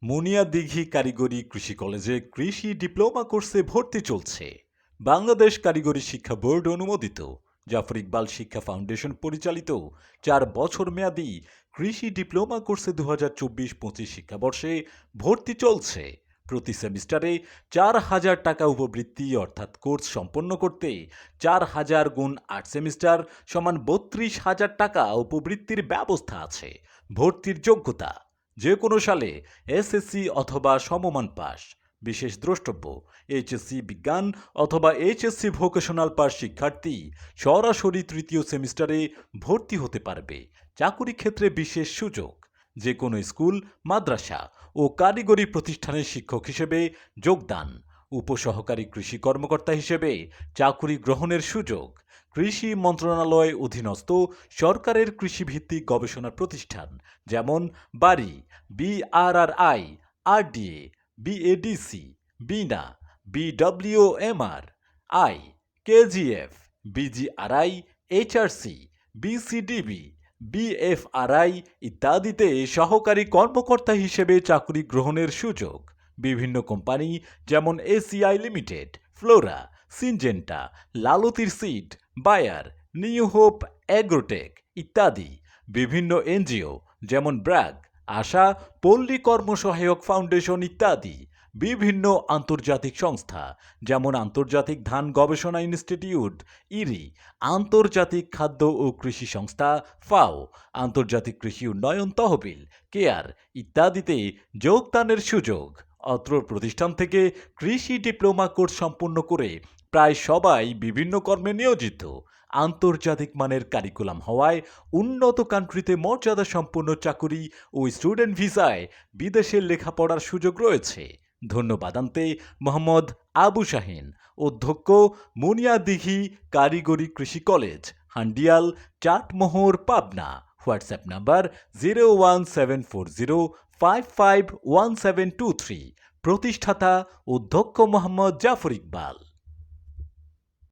মুনিয়াদিঘি কারিগরি কৃষি কলেজে কৃষি ডিপ্লোমা কোর্সে ভর্তি চলছে। বাংলাদেশ কারিগরি শিক্ষা বোর্ড অনুমোদিত, জাফর ইকবাল শিক্ষা ফাউন্ডেশন পরিচালিত 4 বছর মেয়াদী কৃষি ডিপ্লোমা কোর্সে 2024-25 শিক্ষাবর্ষে ভর্তি চলছে। প্রতি সেমিস্টারে 4,000 টাকা উপবৃত্তি অর্থাৎ কোর্স সম্পন্ন করতে 4,000 গুণ 8 সেমিস্টার সমান 32,000 টাকা উপবৃত্তির ব্যবস্থা আছে। ভর্তির যোগ্যতা যে কোনো সালে এসএসসি অথবা সমমান পাস। বিশেষ দ্রষ্টব্য, এইচএসসি বিজ্ঞান অথবা এইচএসসি ভোকেশনাল পাস শিক্ষার্থী সরাসরি তৃতীয় সেমিস্টারে ভর্তি হতে পারবে। চাকুরি ক্ষেত্রে বিশেষ সুযোগ, যে কোনো স্কুল, মাদ্রাসা ও কারিগরি প্রতিষ্ঠানের শিক্ষক হিসেবে যোগদান। উপসহকারী কৃষি কর্মকর্তা হিসেবে চাকুরি গ্রহণের সুযোগ। কৃষি মন্ত্রণালয় অধীনস্থ সরকারের কৃষিভিত্তিক গবেষণা প্রতিষ্ঠান যেমন BARI, BRRI, RDA, BADC, BINA, BWMR, I, KGF, BJRI, HRC, BCDB, BFRI ইত্যাদিতে সহকারী কর্মকর্তা হিসেবে চাকরি গ্রহণের সুযোগ। বিভিন্ন কোম্পানি যেমন ACI Limited, Flora, Syngenta, Lalteer seed, Bayer, New Hope Agrotech ইত্যাদি। বিভিন্ন এনজিও যেমন ব্র্যাক, আশা, পল্লী কর্মসহায়ক ফাউন্ডেশন ইত্যাদি। বিভিন্ন আন্তর্জাতিক সংস্থা যেমন আন্তর্জাতিক ধান গবেষণা ইনস্টিটিউট ইরি, আন্তর্জাতিক খাদ্য ও কৃষি সংস্থা ফাও, আন্তর্জাতিক কৃষি উন্নয়ন তহবিল কেয়ার ইত্যাদিতে যোগদানের সুযোগ। অত্র প্রতিষ্ঠান থেকে কৃষি ডিপ্লোমা কোর্স সম্পন্ন করে প্রায় সবাই বিভিন্ন কর্মে নিয়োজিত। আন্তর্জাতিক মানের কারিকুলাম হওয়ায় উন্নত কান্ট্রিতে মর্যাদা সম্পন্ন চাকুরি ও স্টুডেন্ট ভিসায় বিদেশের লেখাপড়ার সুযোগ রয়েছে। ধন্যবাদান্তে মোহাম্মদ আবু শাহিন, অধ্যক্ষ, মুনিয়াদিঘি কারিগরি কৃষি college, Handial, Chatmohar, Pabna. WhatsApp number 01740551723। প্রতিষ্ঠাতা অধ্যক্ষ মোহাম্মদ জাফর ইকবাল।